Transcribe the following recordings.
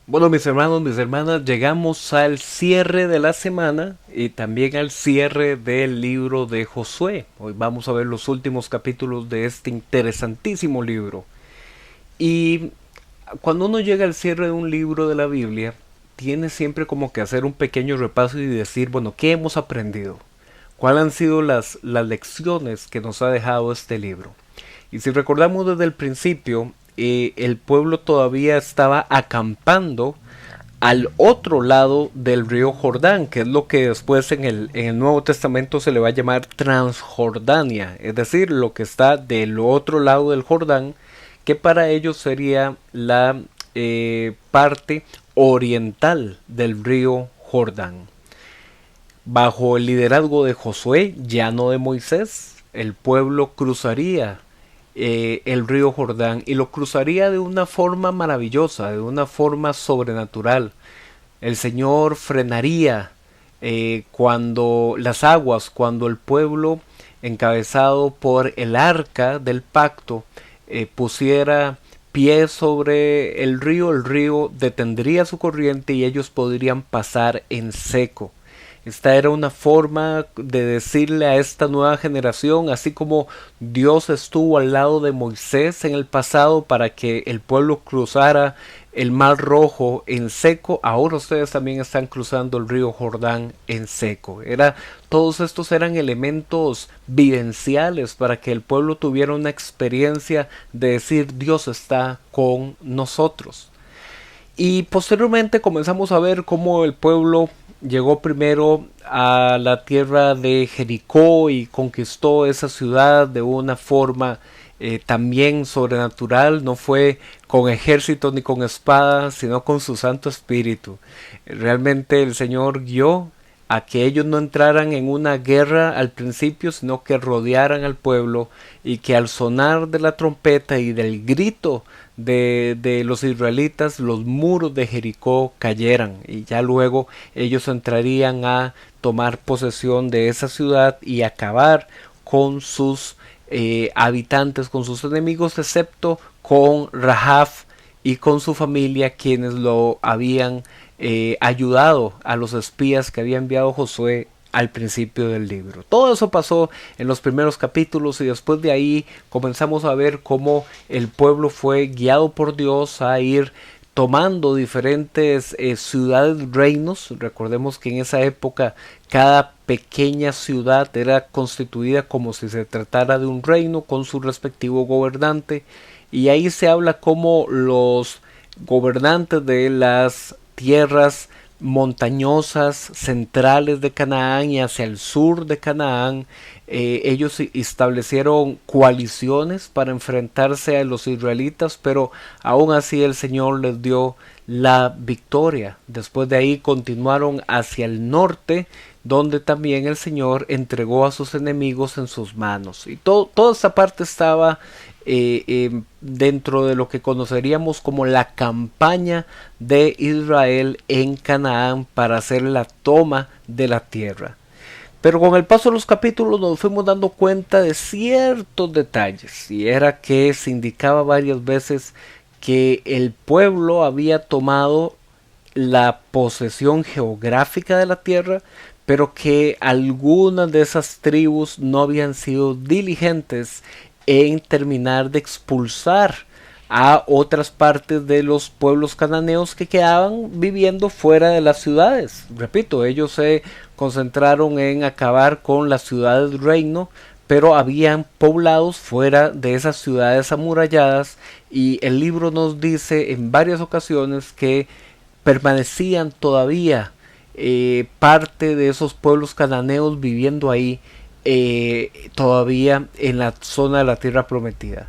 Bueno, mis hermanos, mis hermanas, llegamos al cierre de la semana y también al cierre del libro de Josué. Hoy vamos a ver los últimos capítulos de este interesantísimo libro. Y cuando uno llega al cierre de un libro de la Biblia, tiene siempre como que hacer un pequeño repaso y decir, bueno, ¿qué hemos aprendido? ¿Cuáles han sido las lecciones que nos ha dejado este libro? Y si recordamos desde el principio, el pueblo todavía estaba acampando al otro lado del río Jordán, que es lo que después en el Nuevo Testamento se le va a llamar Transjordania, es decir, lo que está del otro lado del Jordán, que para ellos sería la parte oriental del río Jordán. Bajo el liderazgo de Josué, ya no de Moisés, el pueblo cruzaría el río Jordán y lo cruzaría de una forma maravillosa, de una forma sobrenatural. El Señor frenaría cuando las aguas, cuando el pueblo encabezado por el arca del pacto pusiera pie sobre el río detendría su corriente y ellos podrían pasar en seco. Esta era una forma de decirle a esta nueva generación, así como Dios estuvo al lado de Moisés en el pasado para que el pueblo cruzara el mar rojo en seco, ahora ustedes también están cruzando el río Jordán en seco. Todos estos eran elementos vivenciales para que el pueblo tuviera una experiencia de decir Dios está con nosotros. Y posteriormente comenzamos a ver cómo el pueblo llegó primero a la tierra de Jericó y conquistó esa ciudad de una forma también sobrenatural. No fue con ejército ni con espada, sino con su Santo Espíritu. Realmente el Señor guió a que ellos no entraran en una guerra al principio, sino que rodearan al pueblo y que al sonar de la trompeta y del grito de los israelitas, los muros de Jericó cayeran y ya luego ellos entrarían a tomar posesión de esa ciudad y acabar con sus habitantes, con sus enemigos, excepto con Rahab y con su familia, quienes lo habían ayudado a los espías que había enviado Josué al principio del libro. Todo eso pasó en los primeros capítulos y después de ahí comenzamos a ver cómo el pueblo fue guiado por Dios a ir tomando diferentes ciudades, reinos. Recordemos que en esa época cada pequeña ciudad era constituida como si se tratara de un reino con su respectivo gobernante, y ahí se habla como los gobernantes de las tierras montañosas centrales de Canaán y hacia el sur de Canaán, ellos establecieron coaliciones para enfrentarse a los israelitas, pero aún así el Señor les dio la victoria. Después de ahí continuaron hacia el norte, donde también el Señor entregó a sus enemigos en sus manos. Y toda esta parte estaba dentro de lo que conoceríamos como la campaña de Israel en Canaán para hacer la toma de la tierra. Pero con el paso de los capítulos nos fuimos dando cuenta de ciertos detalles, y era que se indicaba varias veces que el pueblo había tomado la posesión geográfica de la tierra, pero que algunas de esas tribus no habían sido diligentes en terminar de expulsar a otras partes de los pueblos cananeos que quedaban viviendo fuera de las ciudades. Repito, ellos se concentraron en acabar con las ciudades reino, pero habían poblados fuera de esas ciudades amuralladas, y el libro nos dice en varias ocasiones que permanecían todavía parte de esos pueblos cananeos viviendo ahí, todavía en la zona de la tierra prometida.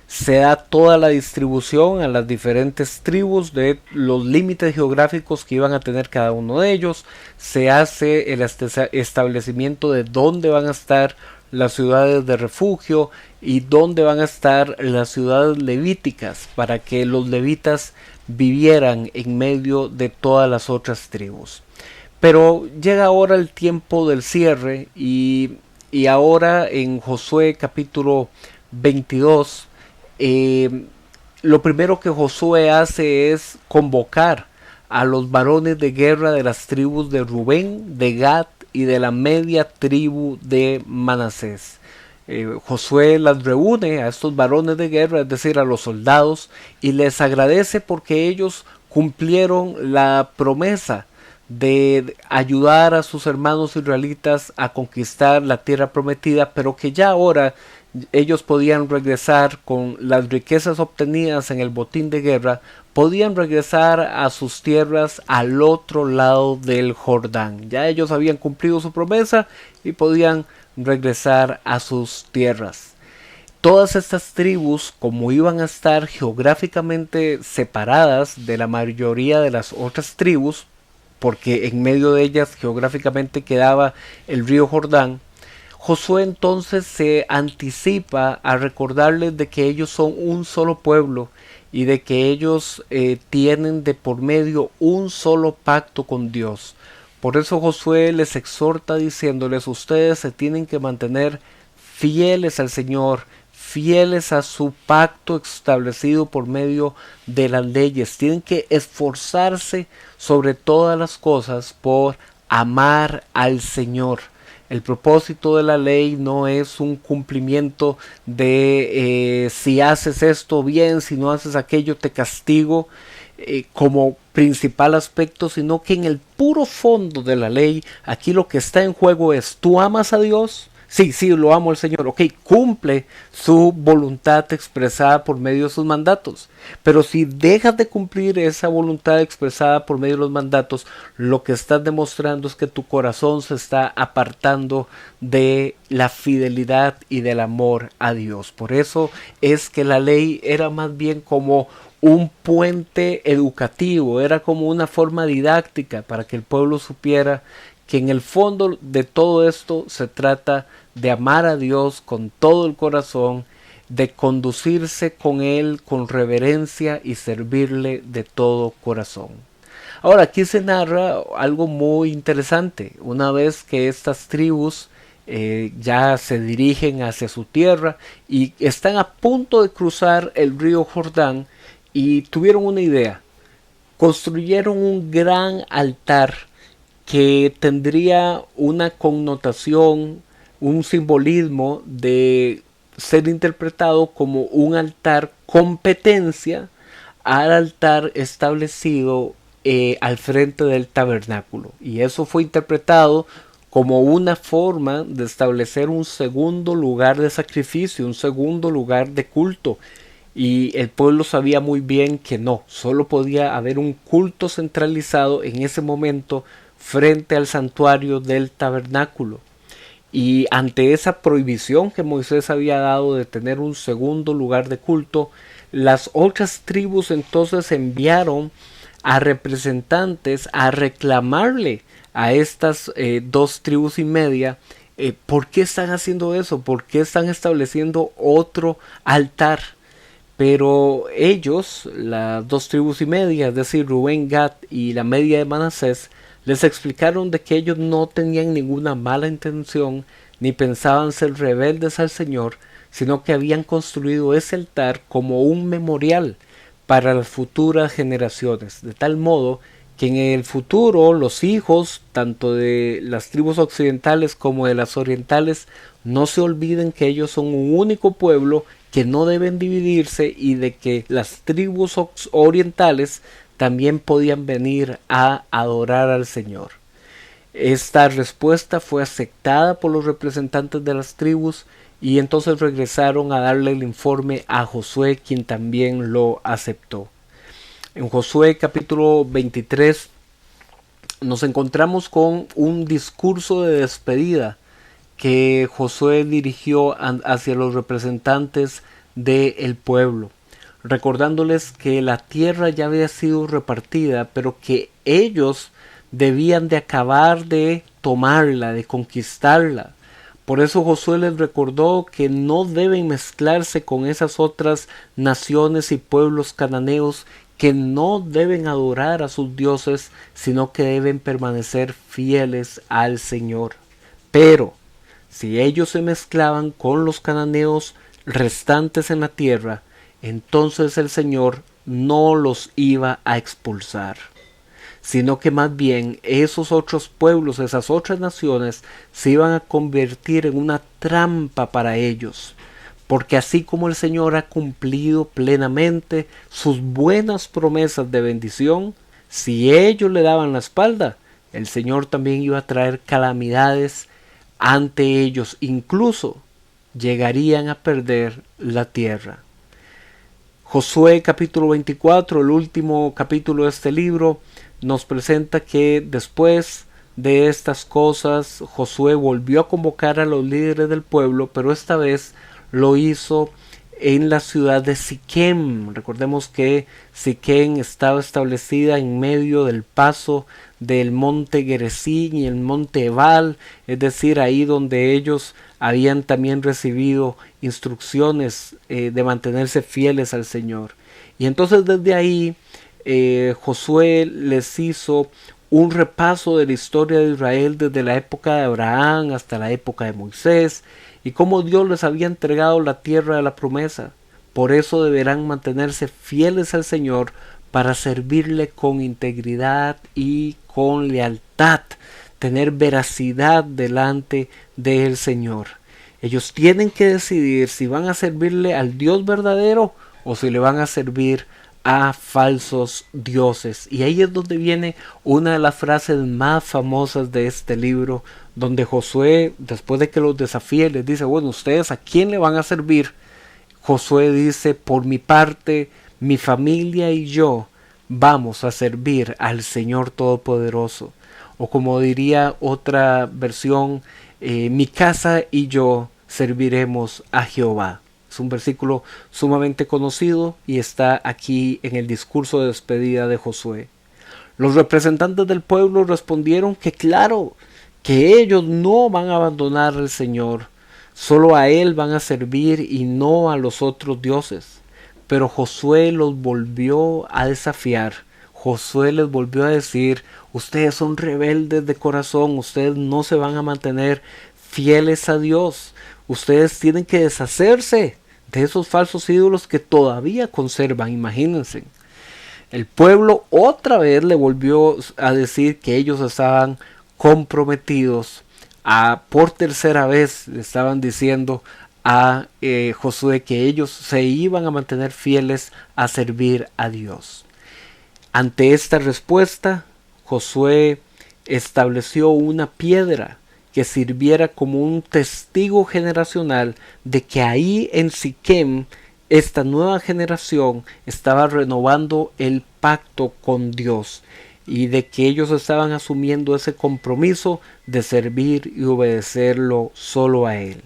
Se da toda la distribución a las diferentes tribus de los límites geográficos que iban a tener cada uno de ellos. Se hace el establecimiento de dónde van a estar las ciudades de refugio y dónde van a estar las ciudades levíticas, para que los levitas vivieran en medio de todas las otras tribus. Pero llega ahora el tiempo del cierre, y ahora en Josué capítulo 22, lo primero que Josué hace es convocar a los varones de guerra de las tribus de Rubén, de Gad y de la media tribu de Manasés. Josué las reúne a estos varones de guerra, es decir, a los soldados, y les agradece porque ellos cumplieron la promesa de ayudar a sus hermanos israelitas a conquistar la tierra prometida, pero que ya ahora ellos podían regresar con las riquezas obtenidas en el botín de guerra, podían regresar a sus tierras al otro lado del Jordán. Ya ellos habían cumplido su promesa y podían regresar a sus tierras. Todas estas tribus, como iban a estar geográficamente separadas de la mayoría de las otras tribus, porque en medio de ellas geográficamente quedaba el río Jordán, Josué entonces se anticipa a recordarles de que ellos son un solo pueblo y de que ellos tienen de por medio un solo pacto con Dios. Por eso Josué les exhorta diciéndoles: ustedes se tienen que mantener fieles al Señor, fieles a su pacto establecido por medio de las leyes. Tienen que esforzarse sobre todas las cosas por amar al Señor. El propósito de la ley no es un cumplimiento de si haces esto bien, si no haces aquello te castigo, como principal aspecto, sino que en el puro fondo de la ley, aquí lo que está en juego es: ¿tú amas a Dios? Sí, lo amo al Señor. Ok, cumple su voluntad expresada por medio de sus mandatos. Pero si dejas de cumplir esa voluntad expresada por medio de los mandatos, lo que estás demostrando es que tu corazón se está apartando de la fidelidad y del amor a Dios. Por eso es que la ley era más bien como un puente educativo, era como una forma didáctica para que el pueblo supiera que en el fondo de todo esto se trata de amar a Dios con todo el corazón, de conducirse con Él con reverencia y servirle de todo corazón. Ahora, aquí se narra algo muy interesante. Una vez que estas tribus ya se dirigen hacia su tierra y están a punto de cruzar el río Jordán, y tuvieron una idea: construyeron un gran altar que tendría una connotación, un simbolismo de ser interpretado como un altar competencia al altar establecido al frente del tabernáculo. Y eso fue interpretado como una forma de establecer un segundo lugar de sacrificio, un segundo lugar de culto. Y el pueblo sabía muy bien que no, solo podía haber un culto centralizado en ese momento frente al santuario del tabernáculo. Y ante esa prohibición que Moisés había dado de tener un segundo lugar de culto, las otras tribus entonces enviaron a representantes a reclamarle a estas dos tribus y media ¿por qué están haciendo eso? ¿Por qué están estableciendo otro altar? Pero ellos, las dos tribus y media, es decir, Rubén, Gad y la media de Manasés, les explicaron de que ellos no tenían ninguna mala intención, ni pensaban ser rebeldes al Señor, sino que habían construido ese altar como un memorial para las futuras generaciones, de tal modo que en el futuro los hijos, tanto de las tribus occidentales como de las orientales, no se olviden que ellos son un único pueblo, que no deben dividirse y de que las tribus orientales también podían venir a adorar al Señor. Esta respuesta fue aceptada por los representantes de las tribus y entonces regresaron a darle el informe a Josué, quien también lo aceptó. En Josué capítulo 23 nos encontramos con un discurso de despedida que Josué dirigió hacia los representantes del pueblo, recordándoles que la tierra ya había sido repartida, pero que ellos debían de acabar de tomarla, de conquistarla. Por eso Josué les recordó que no deben mezclarse con esas otras naciones y pueblos cananeos, que no deben adorar a sus dioses, sino que deben permanecer fieles al Señor. Pero si ellos se mezclaban con los cananeos restantes en la tierra, entonces el Señor no los iba a expulsar. sino que más bien esos otros pueblos, esas otras naciones, se iban a convertir en una trampa para ellos. Porque así como el Señor ha cumplido plenamente sus buenas promesas de bendición, si ellos le daban la espalda, el Señor también iba a traer calamidades ante ellos, incluso llegarían a perder la tierra. Josué capítulo 24, el último capítulo de este libro, nos presenta que después de estas cosas Josué volvió a convocar a los líderes del pueblo, pero esta vez lo hizo en la ciudad de Siquem. Recordemos que Siquem estaba establecida en medio del paso del monte Gerizim y el monte Ebal, es decir, ahí donde ellos habían también recibido instrucciones de mantenerse fieles al Señor. Y entonces desde ahí Josué les hizo un repaso de la historia de Israel desde la época de Abraham hasta la época de Moisés y cómo Dios les había entregado la tierra de la promesa. Por eso deberán mantenerse fieles al Señor para servirle con integridad y con lealtad, tener veracidad delante del Señor. Ellos tienen que decidir si van a servirle al Dios verdadero o si le van a servir a falsos dioses. Y ahí es donde viene una de las frases más famosas de este libro, donde Josué, después de que los desafíe, les dice: bueno, ¿ustedes a quién le van a servir? Josué dice: por mi parte, mi familia y yo vamos a servir al Señor Todopoderoso. O como diría otra versión, mi casa y yo serviremos a Jehová. Es un versículo sumamente conocido y está aquí en el discurso de despedida de Josué. Los representantes del pueblo respondieron que claro, que ellos no van a abandonar al Señor, solo a Él van a servir y no a los otros dioses. Pero Josué los volvió a desafiar. Josué les volvió a decir: ustedes son rebeldes de corazón, ustedes no se van a mantener fieles a Dios. Ustedes tienen que deshacerse de esos falsos ídolos que todavía conservan, imagínense. El pueblo otra vez le volvió a decir que ellos estaban comprometidos. Por tercera vez le estaban diciendo a Josué que ellos se iban a mantener fieles a servir a Dios. Ante esta respuesta, Josué estableció una piedra que sirviera como un testigo generacional de que ahí en Siquem esta nueva generación estaba renovando el pacto con Dios y de que ellos estaban asumiendo ese compromiso de servir y obedecerlo solo a Él.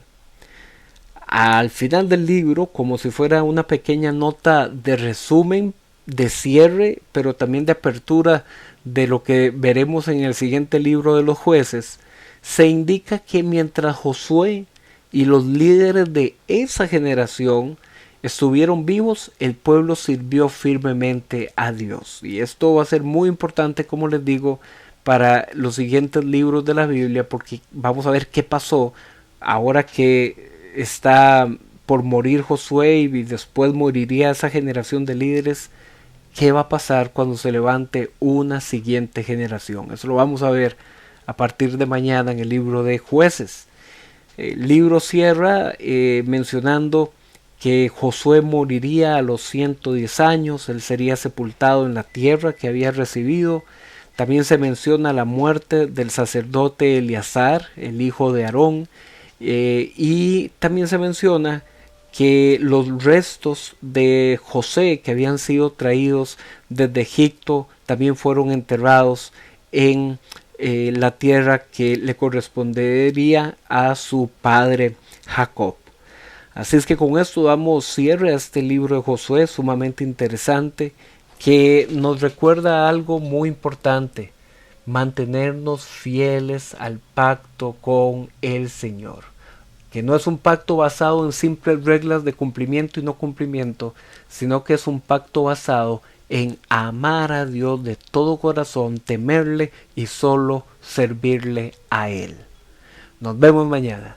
Al final del libro, como si fuera una pequeña nota de resumen, de cierre, pero también de apertura de lo que veremos en el siguiente libro de los jueces, se indica que mientras Josué y los líderes de esa generación estuvieron vivos, el pueblo sirvió firmemente a Dios. Y esto va a ser muy importante, como les digo, para los siguientes libros de la Biblia, porque vamos a ver qué pasó ahora que está por morir Josué y después moriría esa generación de líderes. ¿Qué va a pasar cuando se levante una siguiente generación? Eso lo vamos a ver a partir de mañana en el libro de Jueces. El libro cierra mencionando que Josué moriría a los 110 años, él sería sepultado en la tierra que había recibido. También se menciona la muerte del sacerdote Eleazar, el hijo de Aarón, y también se menciona que los restos de José que habían sido traídos desde Egipto también fueron enterrados en la tierra que le correspondería a su padre Jacob. Así es que con esto damos cierre a este libro de Josué, sumamente interesante, que nos recuerda algo muy importante: mantenernos fieles al pacto con el Señor, que no es un pacto basado en simples reglas de cumplimiento y no cumplimiento, sino que es un pacto basado en amar a Dios de todo corazón, temerle y solo servirle a Él. Nos vemos mañana.